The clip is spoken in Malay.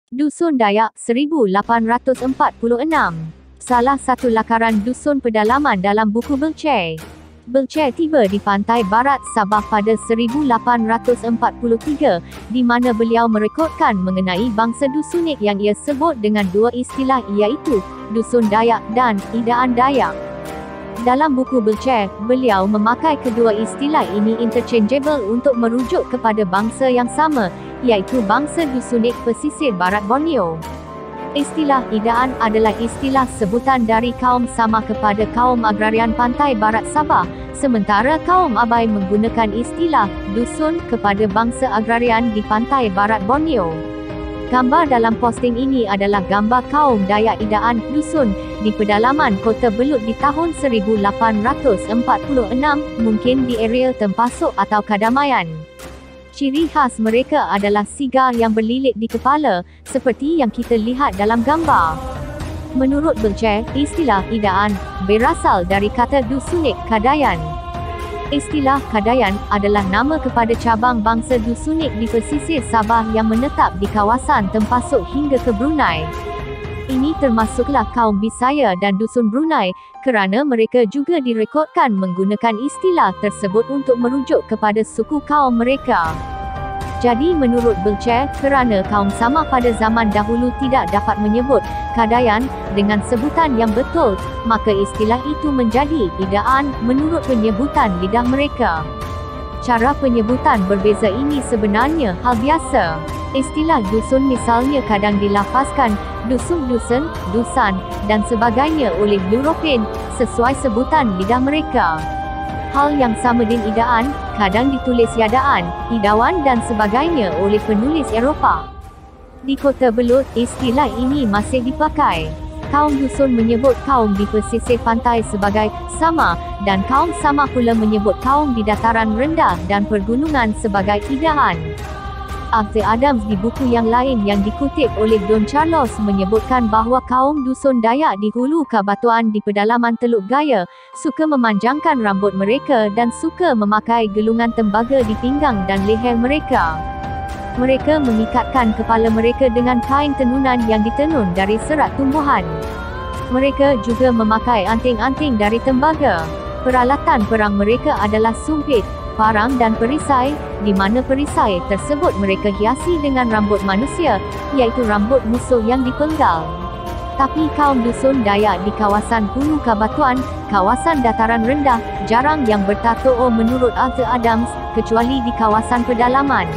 Dusun Dayak 1846. Salah satu lakaran dusun pedalaman dalam buku Belcher. Belcher tiba di pantai barat Sabah pada 1843, di mana beliau merekodkan mengenai bangsa dusunik yang ia sebut dengan dua istilah, iaitu Dusun Dayak dan Idaan Dayak. Dalam buku Belcher, beliau memakai kedua istilah ini interchangeable untuk merujuk kepada bangsa yang sama, iaitu bangsa dusunik pesisir barat Borneo. Istilah Idaan adalah istilah sebutan dari kaum Sama kepada kaum agrarian pantai barat Sabah, sementara kaum Abai menggunakan istilah Dusun kepada bangsa agrarian di pantai barat Borneo. Gambar dalam posting ini adalah gambar kaum Dayak Idaan Dusun di pedalaman Kota Belud di tahun 1846, mungkin di area Tempasuk atau Kadamayan. Ciri khas mereka adalah sigar yang berlilit di kepala, seperti yang kita lihat dalam gambar. Menurut Belcher, istilah Idaan berasal dari kata dusunik Kadayan. Istilah Kadayan adalah nama kepada cabang bangsa dusunik di pesisir Sabah yang menetap di kawasan Tempasuk hingga ke Brunei. Ini termasuklah kaum Bisaya dan Dusun Brunei, kerana mereka juga direkodkan menggunakan istilah tersebut untuk merujuk kepada suku kaum mereka. Jadi menurut Belcher, kerana kaum Sama pada zaman dahulu tidak dapat menyebut Kadayan dengan sebutan yang betul, maka istilah itu menjadi Idaan menurut penyebutan lidah mereka. Cara penyebutan berbeza ini sebenarnya hal biasa. Istilah dusun misalnya kadang dilafazkan dusun, dusan, dan sebagainya oleh European, sesuai sebutan lidah mereka. Hal yang sama dengan Idaan, kadang ditulis Yadaan, Idawan dan sebagainya oleh penulis Eropah. Di Kota Belud, istilah ini masih dipakai. Kaum dusun menyebut kaum di pesisir pantai sebagai Sama, dan kaum Sama pula menyebut kaum di dataran rendah dan pergunungan sebagai Idaan. Arthur Adams di buku yang lain yang dikutip oleh Don Carlos menyebutkan bahawa kaum dusun Dayak di hulu Kabatuan di pedalaman Teluk Gaya suka memanjangkan rambut mereka dan suka memakai gelungan tembaga di pinggang dan leher mereka. Mereka mengikatkan kepala mereka dengan kain tenunan yang ditenun dari serat tumbuhan. Mereka juga memakai anting-anting dari tembaga. Peralatan perang mereka adalah sumpit, parang dan perisai, di mana perisai tersebut mereka hiasi dengan rambut manusia, iaitu rambut musuh yang dipenggal. Tapi kaum dusun Dayak di kawasan hulu Kabatuan, kawasan dataran rendah, jarang yang bertato menurut Arthur Adams, kecuali di kawasan pedalaman.